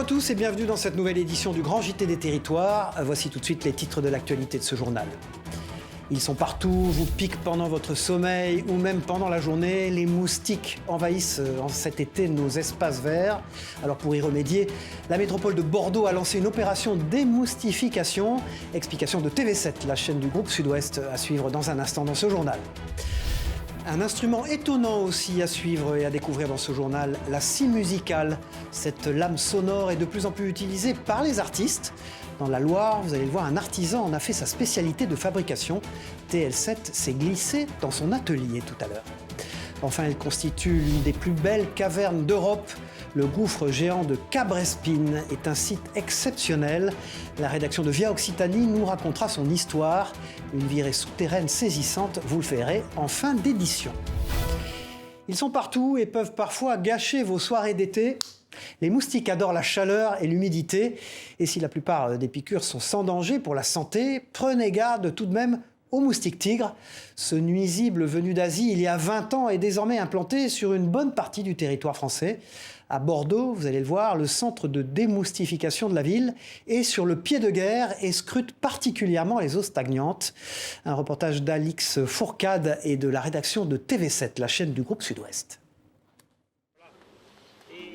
à tous et bienvenue dans cette nouvelle édition du Grand JT des Territoires. Voici tout de suite les titres de l'actualité de ce journal. Ils sont partout, vous piquent pendant votre sommeil ou même pendant la journée. Les moustiques envahissent en cet été nos espaces verts. Alors pour y remédier, la métropole de Bordeaux a lancé une opération démoustification. Explication de TV7, la chaîne du groupe Sud-Ouest, à suivre dans un instant dans ce journal. Un instrument étonnant aussi à suivre et à découvrir dans ce journal, la scie musicale. Cette lame sonore est de plus en plus utilisée par les artistes. Dans la Loire, vous allez le voir, un artisan en a fait sa spécialité de fabrication. TL7 s'est glissé dans son atelier tout à l'heure. Enfin, elle constitue l'une des plus belles cavernes d'Europe. Le gouffre géant de Cabrespine est un site exceptionnel. La rédaction de Via Occitanie nous racontera son histoire. Une virée souterraine saisissante, vous le verrez en fin d'édition. Ils sont partout et peuvent parfois gâcher vos soirées d'été. Les moustiques adorent la chaleur et l'humidité. Et si la plupart des piqûres sont sans danger pour la santé, prenez garde tout de même aux moustiques tigres. Ce nuisible venu d'Asie il y a 20 ans est désormais implanté sur une bonne partie du territoire français. À Bordeaux, vous allez le voir, le centre de démoustification de la ville est sur le pied de guerre et scrute particulièrement les eaux stagnantes. Un reportage d'Alix Fourcade et de la rédaction de TV7, la chaîne du groupe Sud-Ouest.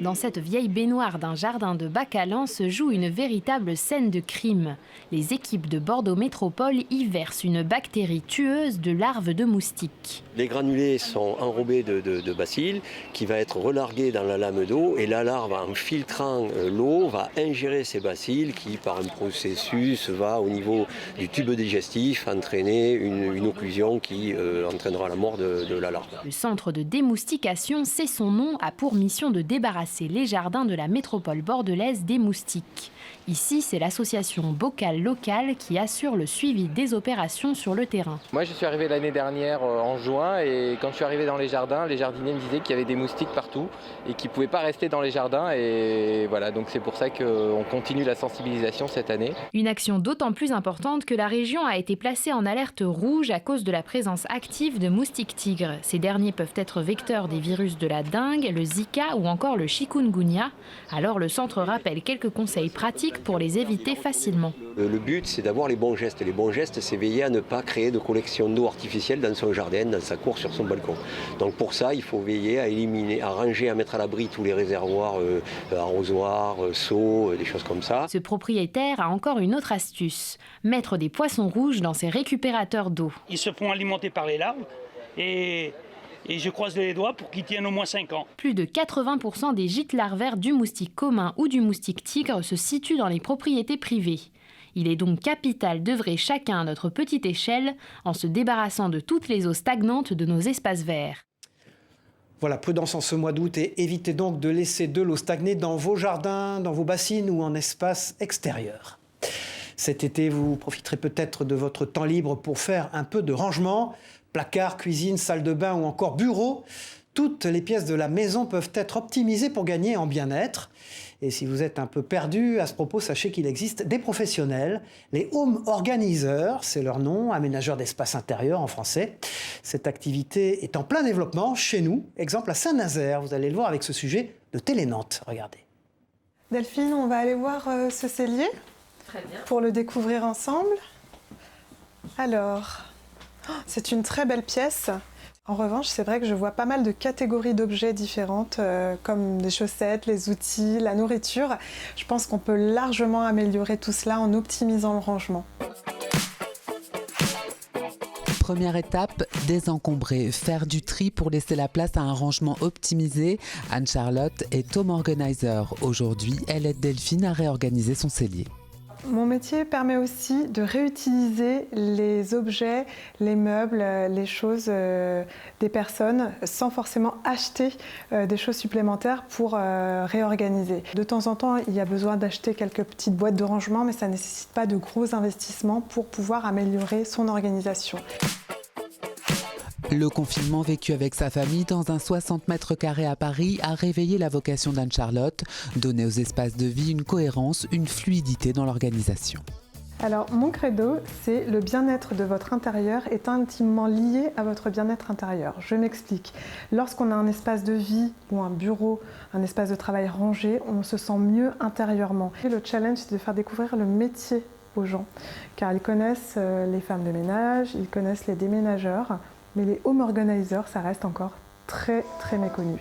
Dans cette vieille baignoire d'un jardin de Bacalan se joue une véritable scène de crime. Les équipes de Bordeaux Métropole y versent une bactérie tueuse de larves de moustiques. Les granulés sont enrobés de bacilles qui va être relargués dans la lame d'eau et la larve, en filtrant l'eau, va ingérer ces bacilles qui, par un processus, va au niveau du tube digestif entraîner une occlusion qui entraînera la mort de la larve. Le centre de démoustication, c'est son nom, a pour mission de débarrasser les jardins de la métropole bordelaise des moustiques. Ici, c'est l'association Bocal Locale qui assure le suivi des opérations sur le terrain. Moi, je suis arrivé l'année dernière en juin et quand je suis arrivé dans les jardins, les jardiniers me disaient qu'il y avait des moustiques partout et qu'ils ne pouvaient pas rester dans les jardins. Et voilà, donc c'est pour ça qu'on continue la sensibilisation cette année. Une action d'autant plus importante que la région a été placée en alerte rouge à cause de la présence active de moustiques tigres. Ces derniers peuvent être vecteurs des virus de la dengue, le Zika ou encore le chikungunya. Alors le centre rappelle quelques conseils pratiques pour les éviter facilement. Le but, c'est d'avoir les bons gestes. Les bons gestes, c'est veiller à ne pas créer de collection d'eau artificielle dans son jardin, dans sa cour, sur son balcon. Donc pour ça, il faut veiller à éliminer, à ranger, à mettre à l'abri tous les réservoirs, arrosoirs, seaux, des choses comme ça. Ce propriétaire a encore une autre astuce, mettre des poissons rouges dans ses récupérateurs d'eau. Ils se font alimenter par les larves et je croise les doigts pour qu'ils tiennent au moins 5 ans. Plus de 80% des gîtes larvaires du moustique commun ou du moustique tigre se situent dans les propriétés privées. Il est donc capital d'œuvrer chacun à notre petite échelle en se débarrassant de toutes les eaux stagnantes de nos espaces verts. Voilà, prudence en ce mois d'août et évitez donc de laisser de l'eau stagner dans vos jardins, dans vos bassines ou en espace extérieur. Cet été, vous profiterez peut-être de votre temps libre pour faire un peu de rangement. Placard, cuisine, salle de bain ou encore bureau. Toutes les pièces de la maison peuvent être optimisées pour gagner en bien-être. Et si vous êtes un peu perdu à ce propos, sachez qu'il existe des professionnels, les home organisers, c'est leur nom, aménageurs d'espace intérieur en français. Cette activité est en plein développement chez nous. Exemple à Saint-Nazaire, vous allez le voir avec ce sujet de Télé-Nantes. Regardez. Delphine, on va aller voir ce cellier. Très bien. Pour le découvrir ensemble. Alors, c'est une très belle pièce. En revanche, c'est vrai que je vois pas mal de catégories d'objets différentes, comme des chaussettes, les outils, la nourriture. Je pense qu'on peut largement améliorer tout cela en optimisant le rangement. Première étape, désencombrer, faire du tri pour laisser la place à un rangement optimisé. Anne-Charlotte est home organizer. Aujourd'hui, elle aide Delphine à réorganiser son cellier. Mon métier permet aussi de réutiliser les objets, les meubles, les choses des personnes sans forcément acheter des choses supplémentaires pour réorganiser. De temps en temps, il y a besoin d'acheter quelques petites boîtes de rangement, mais ça ne nécessite pas de gros investissements pour pouvoir améliorer son organisation. Le confinement vécu avec sa famille dans un 60 mètres carrés à Paris a réveillé la vocation d'Anne-Charlotte, donner aux espaces de vie une cohérence, une fluidité dans l'organisation. Alors, mon credo, c'est le bien-être de votre intérieur est intimement lié à votre bien-être intérieur. Je m'explique. Lorsqu'on a un espace de vie ou un bureau, un espace de travail rangé, on se sent mieux intérieurement. Et le challenge, c'est de faire découvrir le métier aux gens, car ils connaissent les femmes de ménage, ils connaissent les déménageurs, mais les home organizers, ça reste encore très méconnu.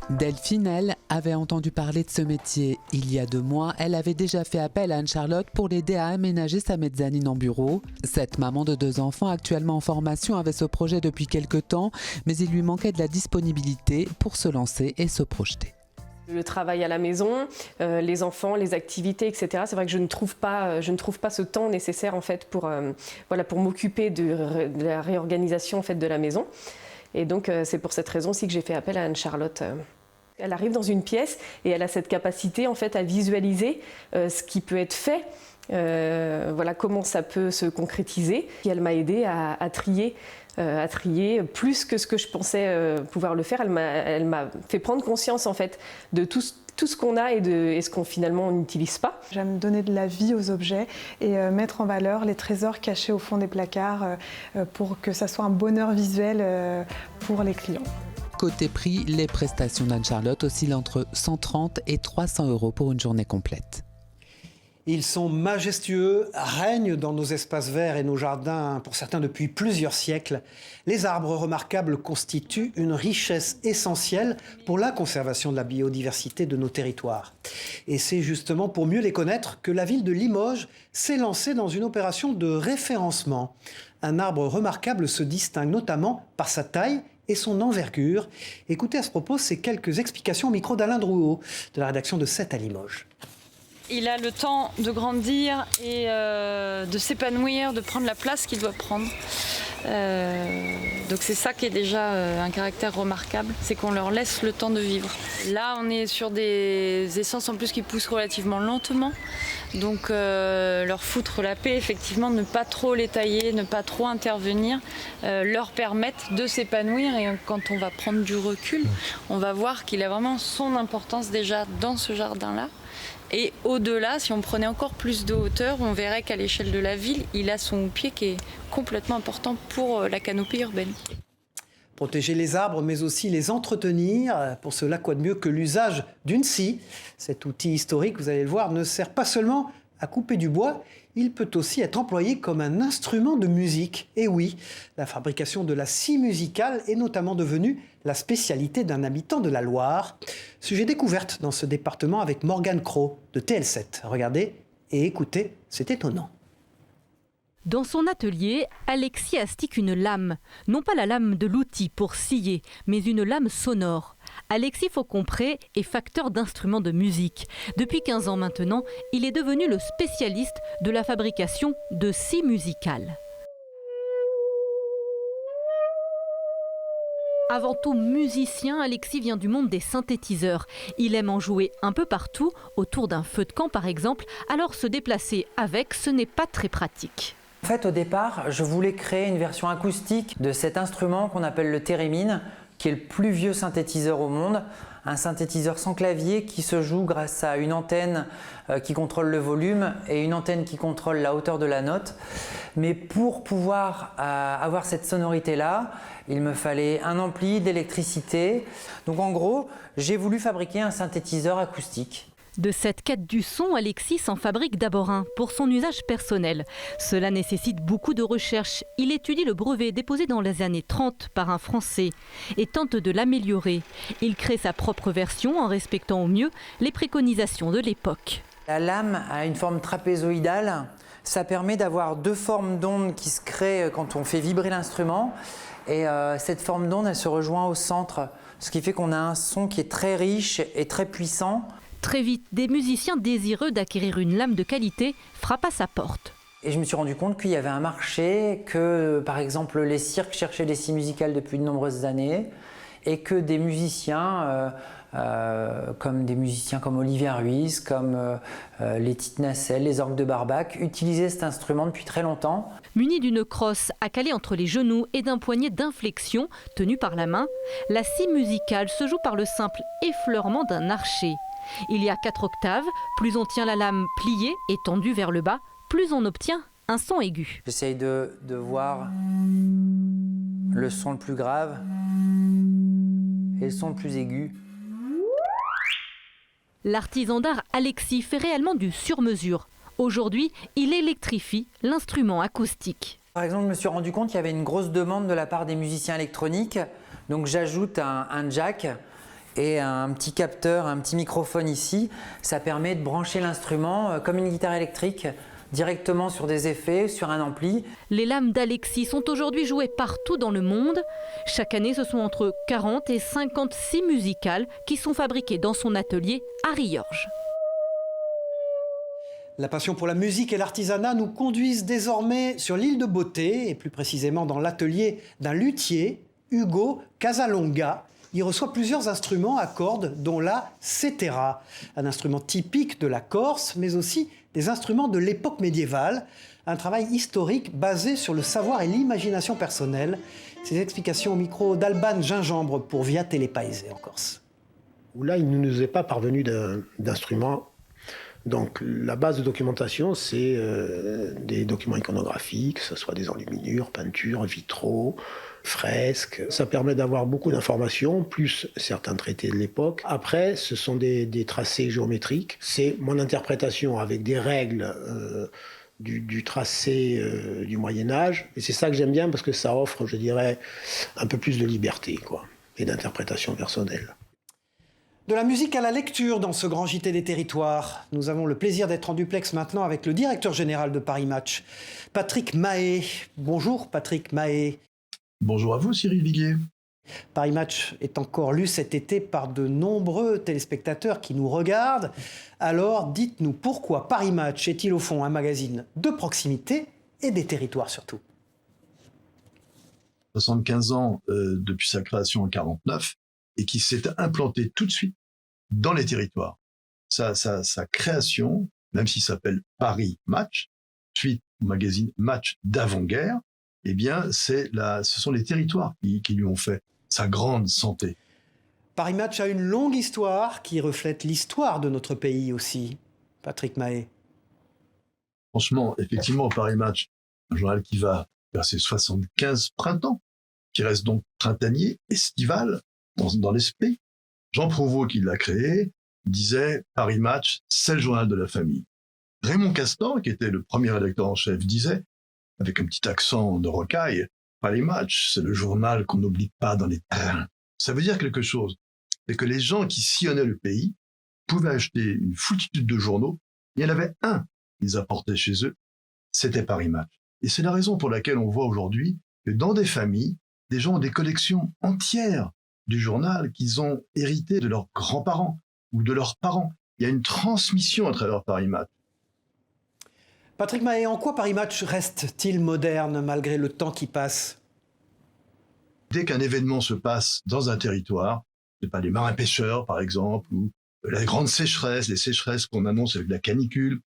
Delphine, elle, avait entendu parler de ce métier. Il y a 2 mois, elle avait déjà fait appel à Anne-Charlotte pour l'aider à aménager sa mezzanine en bureau. Cette maman de 2 enfants, actuellement en formation, avait ce projet depuis quelque temps, mais il lui manquait de la disponibilité pour se lancer et se projeter. Le travail à la maison, les enfants, les activités, etc. C'est vrai que je ne trouve pas ce temps nécessaire en fait pour m'occuper de la réorganisation en fait de la maison. Et donc c'est pour cette raison aussi que j'ai fait appel à Anne-Charlotte. Elle arrive dans une pièce et elle a cette capacité en fait à visualiser ce qui peut être fait. Comment ça peut se concrétiser. Et elle m'a aidée à trier plus que ce que je pensais pouvoir le faire. Elle m'a fait prendre conscience en fait de tout ce qu'on a et ce qu'on finalement n'utilise pas. J'aime donner de la vie aux objets et mettre en valeur les trésors cachés au fond des placards pour que ça soit un bonheur visuel pour les clients. Côté prix, les prestations d'Anne-Charlotte oscillent entre 130 et 300 € pour une journée complète. Ils sont majestueux, règnent dans nos espaces verts et nos jardins pour certains depuis plusieurs siècles. Les arbres remarquables constituent une richesse essentielle pour la conservation de la biodiversité de nos territoires. Et c'est justement pour mieux les connaître que la ville de Limoges s'est lancée dans une opération de référencement. Un arbre remarquable se distingue notamment par sa taille et son envergure. Écoutez à ce propos ces quelques explications au micro d'Alain Drouot de la rédaction de 7 à Limoges. Il a le temps de grandir et de s'épanouir, de prendre la place qu'il doit prendre. Donc c'est ça qui est déjà un caractère remarquable, c'est qu'on leur laisse le temps de vivre. Là on est sur des essences en plus qui poussent relativement lentement, donc leur foutre la paix, effectivement, ne pas trop les tailler, ne pas trop intervenir, leur permettre de s'épanouir. Et quand on va prendre du recul, on va voir qu'il a vraiment son importance déjà dans ce jardin-là. Et au-delà, si on prenait encore plus de hauteur, on verrait qu'à l'échelle de la ville, il a son pied qui est complètement important pour la canopée urbaine. Protéger les arbres, mais aussi les entretenir. Pour cela, quoi de mieux que l'usage d'une scie. Cet outil historique, vous allez le voir, ne sert pas seulement à couper du bois, il peut aussi être employé comme un instrument de musique. Et oui, la fabrication de la scie musicale est notamment devenue la spécialité d'un habitant de la Loire. Sujet découverte dans ce département avec Morgane Cros de TL7. Regardez et écoutez, c'est étonnant. Dans son atelier, Alexis astique une lame. Non pas la lame de l'outil pour scier, mais une lame sonore. Alexis Faucompré est facteur d'instruments de musique. Depuis 15 ans maintenant, il est devenu le spécialiste de la fabrication de scies musicales. Avant tout musicien, Alexis vient du monde des synthétiseurs. Il aime en jouer un peu partout, autour d'un feu de camp par exemple, alors se déplacer avec, ce n'est pas très pratique. En fait, au départ, je voulais créer une version acoustique de cet instrument qu'on appelle le thérémine, qui est le plus vieux synthétiseur au monde. Un synthétiseur sans clavier qui se joue grâce à une antenne qui contrôle le volume et une antenne qui contrôle la hauteur de la note. Mais pour pouvoir avoir cette sonorité-là, il me fallait un ampli, d'électricité. Donc en gros, j'ai voulu fabriquer un synthétiseur acoustique. De cette quête du son, Alexis s'en fabrique d'abord un pour son usage personnel. Cela nécessite beaucoup de recherche. Il étudie le brevet déposé dans les années 30 par un Français et tente de l'améliorer. Il crée sa propre version en respectant au mieux les préconisations de l'époque. La lame a une forme trapézoïdale. Ça permet d'avoir 2 formes d'ondes qui se créent quand on fait vibrer l'instrument. Et cette forme d'onde, elle se rejoint au centre. Ce qui fait qu'on a un son qui est très riche et très puissant. Très vite, des musiciens désireux d'acquérir une lame de qualité frappent à sa porte. Et je me suis rendu compte qu'il y avait un marché, que par exemple les cirques cherchaient des scies musicales depuis de nombreuses années et que des musiciens comme Olivier Ruiz, comme les Tite Nacelle, les Orgues de Barbac utilisaient cet instrument depuis très longtemps. Muni d'une crosse à caler entre les genoux et d'un poignet d'inflexion tenu par la main, la scie musicale se joue par le simple effleurement d'un archet. Il y a 4 octaves, plus on tient la lame pliée et tendue vers le bas, plus on obtient un son aigu. J'essaye de voir le son le plus grave et le son le plus aigu. L'artisan d'art Alexis fait réellement du sur-mesure. Aujourd'hui, il électrifie l'instrument acoustique. Par exemple, je me suis rendu compte qu'il y avait une grosse demande de la part des musiciens électroniques. Donc j'ajoute un jack et un petit capteur, un petit microphone ici. Ça permet de brancher l'instrument comme une guitare électrique directement sur des effets, sur un ampli. Les lames d'Alexis sont aujourd'hui jouées partout dans le monde. Chaque année, ce sont entre 40 et 50 scies musicales qui sont fabriquées dans son atelier à Riorges. La passion pour la musique et l'artisanat nous conduisent désormais sur l'île de Beauté, et plus précisément dans l'atelier d'un luthier, Hugo Casalonga. Il reçoit plusieurs instruments à cordes, dont la cetera, un instrument typique de la Corse, mais aussi des instruments de l'époque médiévale. Un travail historique basé sur le savoir et l'imagination personnelle. Ces explications au micro d'Alban Gingembre pour Via Télépaïsé en Corse. Là, il ne nous est pas parvenu d'instruments. Donc la base de documentation, c'est des documents iconographiques, que ce soit des enluminures, peintures, vitraux, fresques. Ça permet d'avoir beaucoup d'informations, plus certains traités de l'époque. Après, ce sont des tracés géométriques. C'est mon interprétation avec des règles du tracé du Moyen-Âge. Et c'est ça que j'aime bien parce que ça offre, je dirais, un peu plus de liberté, quoi, et d'interprétation personnelle. De la musique à la lecture dans ce grand JT des territoires. Nous avons le plaisir d'être en duplex maintenant avec le directeur général de Paris Match, Patrick Mahé. Bonjour Patrick Mahé. Bonjour à vous Cyril Viguier. Paris Match est encore lu cet été par de nombreux téléspectateurs qui nous regardent. Alors dites-nous pourquoi Paris Match est-il au fond un magazine de proximité et des territoires surtout. 75 ans depuis sa création en 49. Et qui s'est implanté tout de suite dans les territoires. Sa création, même s'il s'appelle Paris Match, suite au magazine Match d'avant-guerre, eh bien, ce sont les territoires qui lui ont fait sa grande santé. Paris Match a une longue histoire qui reflète l'histoire de notre pays aussi. Patrick Mahé. Franchement, effectivement, Paris Match, un journal qui va vers ses 75 printemps, qui reste donc printanier, estival, dans l'esprit. Jean Prouvost, qui l'a créé, disait « Paris Match, c'est le journal de la famille ». Raymond Castan, qui était le premier rédacteur en chef, disait, avec un petit accent de rocaille, « Paris Match, c'est le journal qu'on n'oublie pas dans les trains ». Ça veut dire quelque chose. C'est que les gens qui sillonnaient le pays pouvaient acheter une foultitude de journaux. Il y en avait un qu'ils apportaient chez eux, c'était Paris Match. Et c'est la raison pour laquelle on voit aujourd'hui que dans des familles, des gens ont des collections entières du journal qu'ils ont hérité de leurs grands-parents ou de leurs parents. Il y a une transmission à travers Paris Match. Patrick Mahé, en quoi Paris Match reste-t-il moderne malgré le temps qui passe? Dès qu'un événement se passe dans un territoire, c'est pas les marins-pêcheurs par exemple, ou la grande sécheresse, les sécheresses qu'on annonce avec la canicule,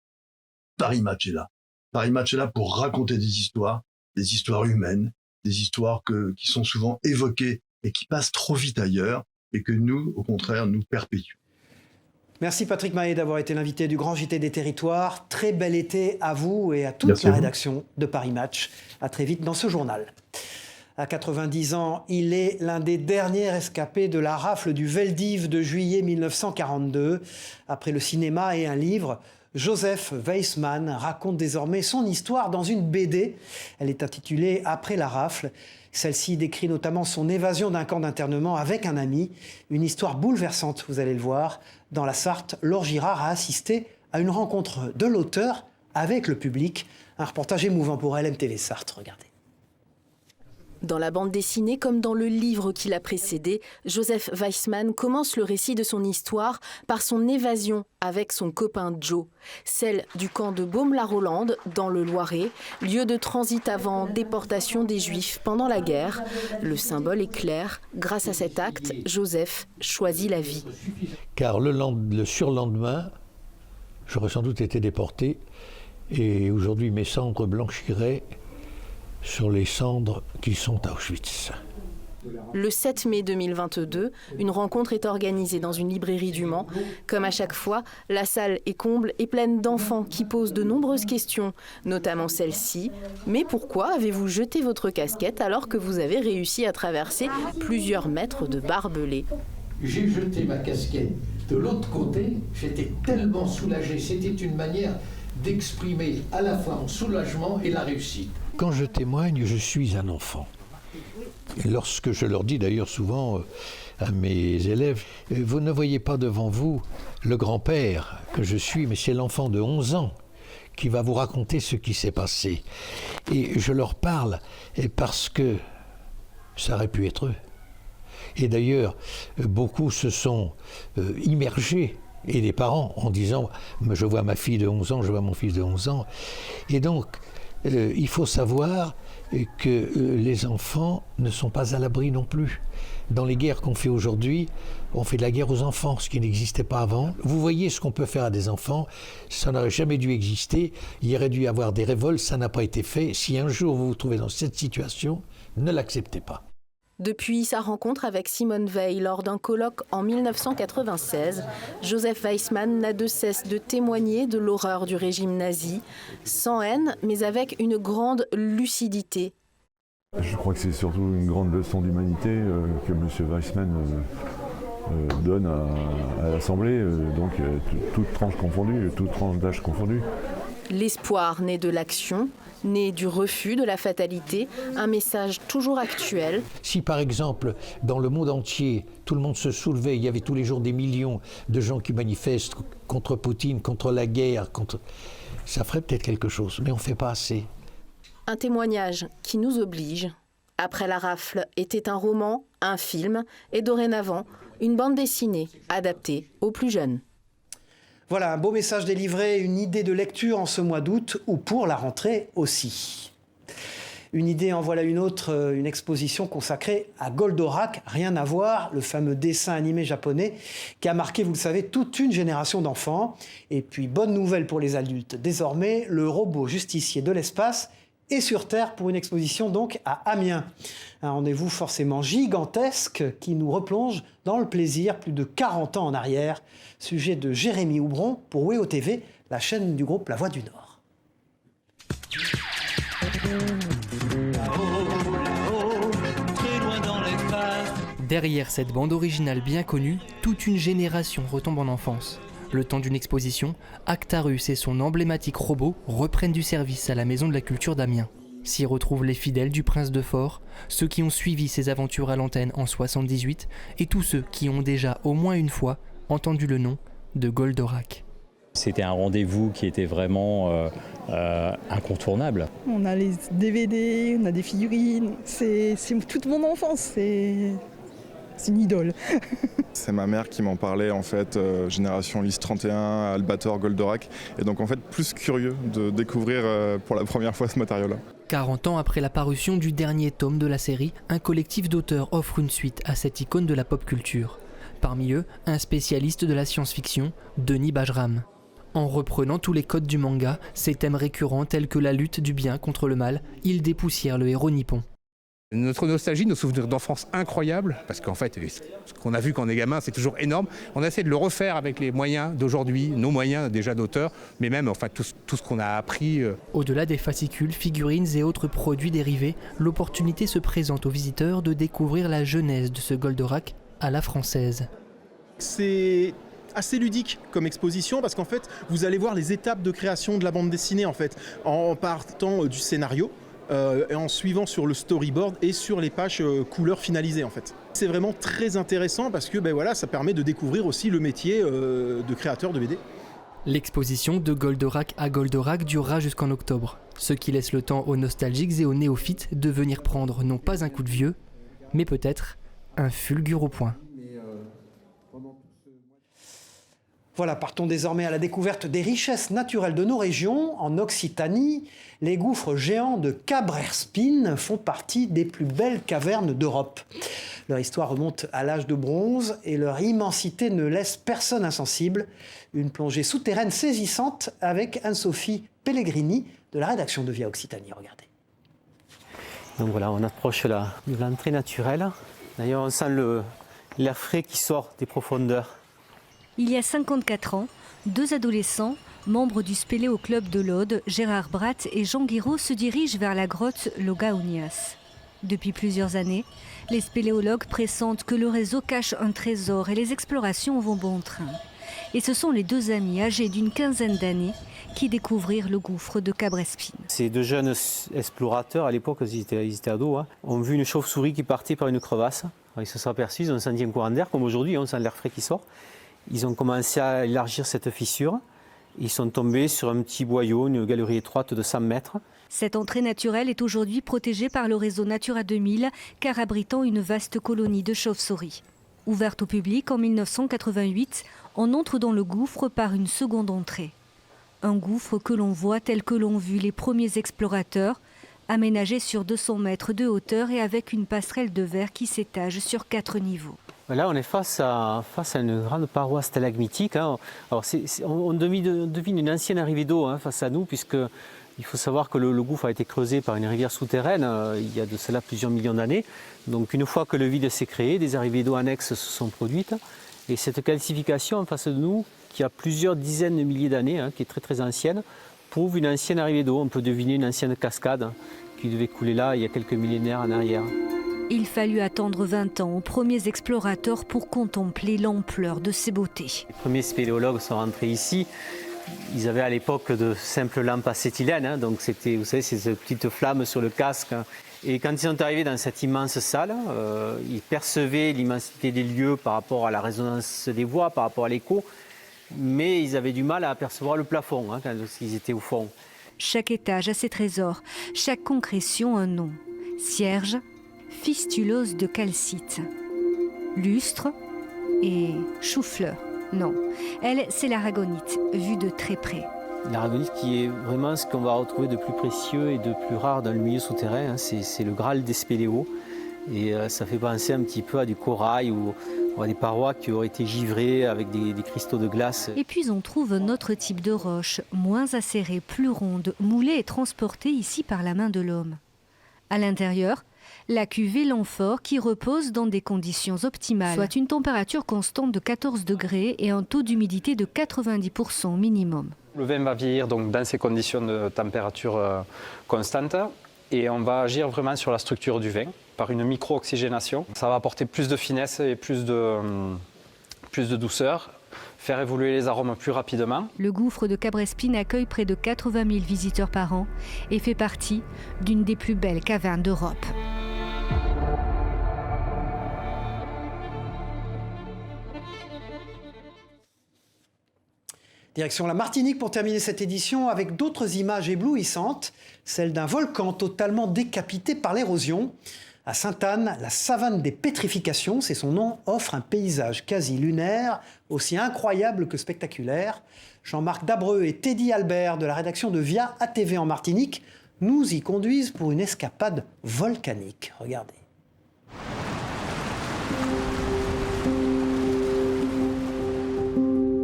Paris Match est là. Paris Match est là pour raconter des histoires humaines, des histoires qui sont souvent évoquées et qui passent trop vite ailleurs, et que nous, au contraire, nous perpétuons. Merci Patrick Mahé d'avoir été l'invité du Grand JT des Territoires. Très bel été à vous et à toute la rédaction de Paris Match. À très vite dans ce journal. À 90 ans, il est l'un des derniers rescapés de la rafle du Veldiv de juillet 1942. Après le cinéma et un livre, Joseph Weissmann raconte désormais son histoire dans une BD. Elle est intitulée « Après la rafle ». Celle-ci décrit notamment son évasion d'un camp d'internement avec un ami. Une histoire bouleversante, vous allez le voir. Dans la Sarthe, Laure Girard a assisté à une rencontre de l'auteur avec le public. Un reportage émouvant pour LMTV Sarthe, regardez. Dans la bande dessinée comme dans le livre qui l'a précédé, Joseph Weissmann commence le récit de son histoire par son évasion avec son copain Joe, celle du camp de Baume-la-Rolande dans le Loiret, lieu de transit avant déportation des Juifs pendant la guerre. Le symbole est clair, grâce à cet acte, Joseph choisit la vie. Car le surlendemain, j'aurais sans doute été déporté et aujourd'hui mes cendres blanchiraient sur les cendres qui sont à Auschwitz. Le 7 mai 2022, une rencontre est organisée dans une librairie du Mans. Comme à chaque fois, la salle est comble et pleine d'enfants qui posent de nombreuses questions, notamment celle-ci. Mais pourquoi avez-vous jeté votre casquette alors que vous avez réussi à traverser plusieurs mètres de barbelés ? J'ai jeté ma casquette de l'autre côté, j'étais tellement soulagé. C'était une manière d'exprimer à la fois mon soulagement et la réussite. Quand je témoigne, je suis un enfant. Et lorsque je leur dis d'ailleurs souvent à mes élèves, vous ne voyez pas devant vous le grand-père que je suis, mais c'est l'enfant de 11 ans qui va vous raconter ce qui s'est passé. Et je leur parle parce que ça aurait pu être eux. Et d'ailleurs, beaucoup se sont immergés, et les parents, en disant « je vois ma fille de 11 ans, je vois mon fils de 11 ans ». Et donc, il faut savoir que les enfants ne sont pas à l'abri non plus. Dans les guerres qu'on fait aujourd'hui, on fait de la guerre aux enfants, ce qui n'existait pas avant. Vous voyez ce qu'on peut faire à des enfants, ça n'aurait jamais dû exister. Il y aurait dû y avoir des révoltes, ça n'a pas été fait. Si un jour vous vous trouvez dans cette situation, ne l'acceptez pas. Depuis sa rencontre avec Simone Weil lors d'un colloque en 1996, Joseph Weissmann n'a de cesse de témoigner de l'horreur du régime nazi, sans haine, mais avec une grande lucidité. Je crois que c'est surtout une grande leçon d'humanité que M. Weissmann donne à l'Assemblée, donc toutes tranches confondues, toutes tranches d'âge confondues. L'espoir naît de l'action, né du refus de la fatalité, un message toujours actuel. Si par exemple, dans le monde entier, tout le monde se soulevait, il y avait tous les jours des millions de gens qui manifestent contre Poutine, contre la guerre, ça ferait peut-être quelque chose, mais on ne fait pas assez. Un témoignage qui nous oblige. Après la rafle était un roman, un film, et dorénavant, une bande dessinée adaptée aux plus jeunes. Voilà, un beau message délivré, une idée de lecture en ce mois d'août ou pour la rentrée aussi. Une idée en voilà une autre, une exposition consacrée à Goldorak, rien à voir, le fameux dessin animé japonais qui a marqué, vous le savez, toute une génération d'enfants. Et puis, bonne nouvelle pour les adultes, désormais, le robot justicier de l'espace est sur Terre pour une exposition donc à Amiens. Un rendez-vous forcément gigantesque qui nous replonge dans le plaisir plus de 40 ans en arrière. Sujet de Jérémy Houbron pour WEO TV, la chaîne du groupe La Voix du Nord. Derrière cette bande originale bien connue, toute une génération retombe en enfance. Le temps d'une exposition, Actarus et son emblématique robot reprennent du service à la Maison de la Culture d'Amiens. S'y retrouvent les fidèles du Prince de Fort, ceux qui ont suivi ses aventures à l'antenne en 78 et tous ceux qui ont déjà au moins une fois entendu le nom de Goldorak. C'était un rendez-vous qui était vraiment incontournable. On a les DVD, on a des figurines, c'est toute mon enfance, c'est une idole. C'est ma mère qui m'en parlait en fait, génération Lys 31, Albator, Goldorak, et donc en fait plus curieux de découvrir pour la première fois ce matériau-là. 40 ans après la parution du dernier tome de la série, un collectif d'auteurs offre une suite à cette icône de la pop culture. Parmi eux, un spécialiste de la science-fiction, Denis Bajram. En reprenant tous les codes du manga, ces thèmes récurrents tels que la lutte du bien contre le mal, il dépoussière le héros nippon. Notre nostalgie, nos souvenirs d'enfance incroyables, parce qu'en fait, ce qu'on a vu quand on est gamin, c'est toujours énorme. On essaie de le refaire avec les moyens d'aujourd'hui, nos moyens déjà d'auteurs, mais même enfin, tout ce qu'on a appris. Au-delà des fascicules, figurines et autres produits dérivés, l'opportunité se présente aux visiteurs de découvrir la genèse de ce Goldorak à la française. C'est assez ludique comme exposition parce qu'en fait, vous allez voir les étapes de création de la bande dessinée en fait, en partant du scénario. Et en suivant sur le storyboard et sur les pages couleurs finalisées en fait. C'est vraiment très intéressant parce que voilà, ça permet de découvrir aussi le métier de créateur de BD. L'exposition de Goldorak à Goldorak durera jusqu'en octobre, ce qui laisse le temps aux nostalgiques et aux néophytes de venir prendre non pas un coup de vieux, mais peut-être un fulgure au poing. Voilà, partons désormais à la découverte des richesses naturelles de nos régions. En Occitanie, les gouffres géants de Cabrerspin font partie des plus belles cavernes d'Europe. Leur histoire remonte à l'âge de bronze et leur immensité ne laisse personne insensible. Une plongée souterraine saisissante avec Anne-Sophie Pellegrini de la rédaction de Via Occitanie. Regardez. Donc voilà, on approche là de l'entrée naturelle. D'ailleurs, on sent l'air frais qui sort des profondeurs. Il y a 54 ans, 2 adolescents, membres du Spéléo Club de l'Aude, Gérard Bratt et Jean Guiraud, se dirigent vers la grotte Logaunias. Depuis plusieurs années, les spéléologues pressentent que le réseau cache un trésor et les explorations vont bon train. Et ce sont les 2 amis âgés d'une quinzaine d'années qui découvrirent le gouffre de Cabrespine. Ces 2 jeunes explorateurs, à l'époque ils étaient ados, ont vu une chauve-souris qui partait par une crevasse. Ils se sont aperçus, ils ont senti un courant d'air, comme aujourd'hui, on sent l'air frais qui sort. Ils ont commencé à élargir cette fissure. Ils sont tombés sur un petit boyau, une galerie étroite de 100 mètres. Cette entrée naturelle est aujourd'hui protégée par le réseau Natura 2000, car abritant une vaste colonie de chauves-souris. Ouverte au public en 1988, on entre dans le gouffre par une seconde entrée. Un gouffre que l'on voit tel que l'ont vu les premiers explorateurs, aménagé sur 200 mètres de hauteur et avec une passerelle de verre qui s'étage sur 4 niveaux. Là, on est face à une grande paroi stalagmitique. Alors, on devine une ancienne arrivée d'eau face à nous, puisqu'il faut savoir que le gouffre a été creusé par une rivière souterraine il y a de cela plusieurs millions d'années. Donc une fois que le vide s'est créé, des arrivées d'eau annexes se sont produites. Et cette calcification en face de nous, qui a plusieurs dizaines de milliers d'années, qui est très très ancienne, prouve une ancienne arrivée d'eau. On peut deviner une ancienne cascade qui devait couler là il y a quelques millénaires en arrière. Il fallut attendre 20 ans aux premiers explorateurs pour contempler l'ampleur de ces beautés. Les premiers spéléologues sont rentrés ici. Ils avaient à l'époque de simples lampes acétylène, donc c'était, vous savez, ces petites flammes sur le casque. Et quand ils sont arrivés dans cette immense salle, ils percevaient l'immensité des lieux par rapport à la résonance des voix, par rapport à l'écho, mais ils avaient du mal à apercevoir le plafond quand ils étaient au fond. Chaque étage a ses trésors, chaque concrétion un nom. Cierge, fistulose de calcite, lustre et chou-fleur. Non, elle, c'est l'aragonite, vue de très près. L'aragonite qui est vraiment ce qu'on va retrouver de plus précieux et de plus rare dans le milieu souterrain, c'est le Graal des spéléos. Et ça fait penser un petit peu à du corail ou à des parois qui auraient été givrées avec des cristaux de glace. Et puis on trouve un autre type de roche, moins acérée, plus ronde, moulée et transportée ici par la main de l'homme. À l'intérieur, la cuvée l'amphore qui repose dans des conditions optimales, soit une température constante de 14 degrés et un taux d'humidité de 90% minimum. Le vin va vieillir donc dans ces conditions de température constante et on va agir vraiment sur la structure du vin par une micro-oxygénation. Ça va apporter plus de finesse et plus de douceur, faire évoluer les arômes plus rapidement. Le gouffre de Cabrespine accueille près de 80 000 visiteurs par an et fait partie d'une des plus belles cavernes d'Europe. Direction la Martinique pour terminer cette édition avec d'autres images éblouissantes, celle d'un volcan totalement décapité par l'érosion. À Sainte-Anne, la savane des pétrifications, c'est son nom, offre un paysage quasi lunaire, aussi incroyable que spectaculaire. Jean-Marc Dabreux et Teddy Albert de la rédaction de Via ATV en Martinique nous y conduisent pour une escapade volcanique. Regardez.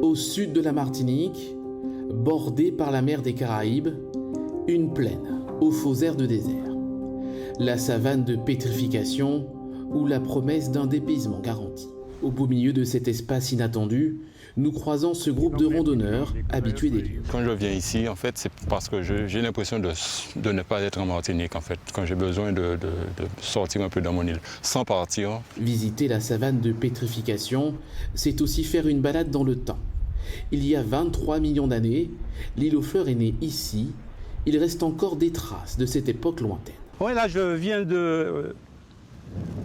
Au sud de la Martinique, bordée par la mer des Caraïbes, une plaine aux faux airs de désert. La savane de pétrification ou la promesse d'un dépaysement garanti. Au beau milieu de cet espace inattendu, nous croisons ce groupe de randonneurs habitués des lieux. Quand je viens ici, en fait, c'est parce que j'ai l'impression de ne pas être en Martinique, en fait, quand j'ai besoin de sortir un peu dans mon île, sans partir. Visiter la savane de pétrification, c'est aussi faire une balade dans le temps. Il y a 23 millions d'années, l'île aux fleurs est née ici. Il reste encore des traces de cette époque lointaine. Oui, là, je viens de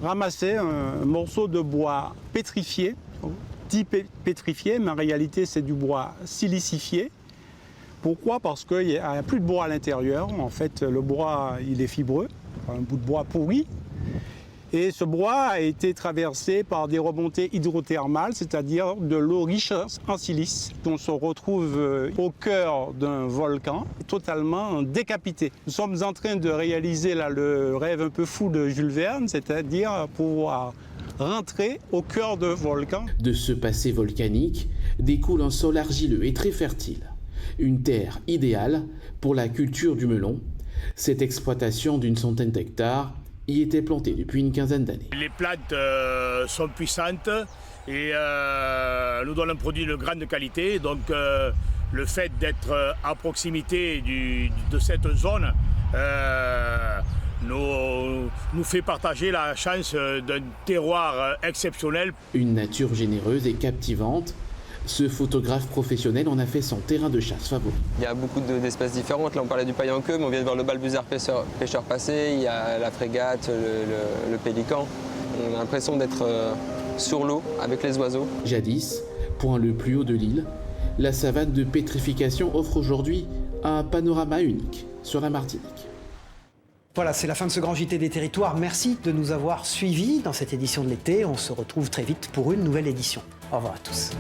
ramasser un morceau de bois pétrifié, dit pétrifié, mais en réalité, c'est du bois silicifié. Pourquoi? Parce qu'il n'y a plus de bois à l'intérieur. En fait, le bois, il est fibreux, un bout de bois pourri. Et ce bois a été traversé par des remontées hydrothermales, c'est-à-dire de l'eau riche en silice. On se retrouve au cœur d'un volcan, totalement décapité. Nous sommes en train de réaliser là, le rêve un peu fou de Jules Verne, c'est-à-dire pouvoir rentrer au cœur d'un volcan. De ce passé volcanique découle un sol argileux et très fertile. Une terre idéale pour la culture du melon, Cette exploitation d'une centaine d'hectares y était plantée depuis une quinzaine d'années. Les plantes sont puissantes et nous donnent un produit de grande qualité. Donc le fait d'être à proximité de cette zone nous fait partager la chance d'un terroir exceptionnel. Une nature généreuse et captivante. Ce photographe professionnel en a fait son terrain de chasse favori. Il y a beaucoup d'espèces différentes. Là, on parlait du paille en queue, mais on vient de voir le balbuzard pêcheur passé. Il y a la frégate, le pélican. On a l'impression d'être sur l'eau avec les oiseaux. Jadis, point le plus haut de l'île, la savane de pétrification offre aujourd'hui un panorama unique sur la Martinique. Voilà, c'est la fin de ce grand JT des territoires. Merci de nous avoir suivis dans cette édition de l'été. On se retrouve très vite pour une nouvelle édition. Au revoir à tous.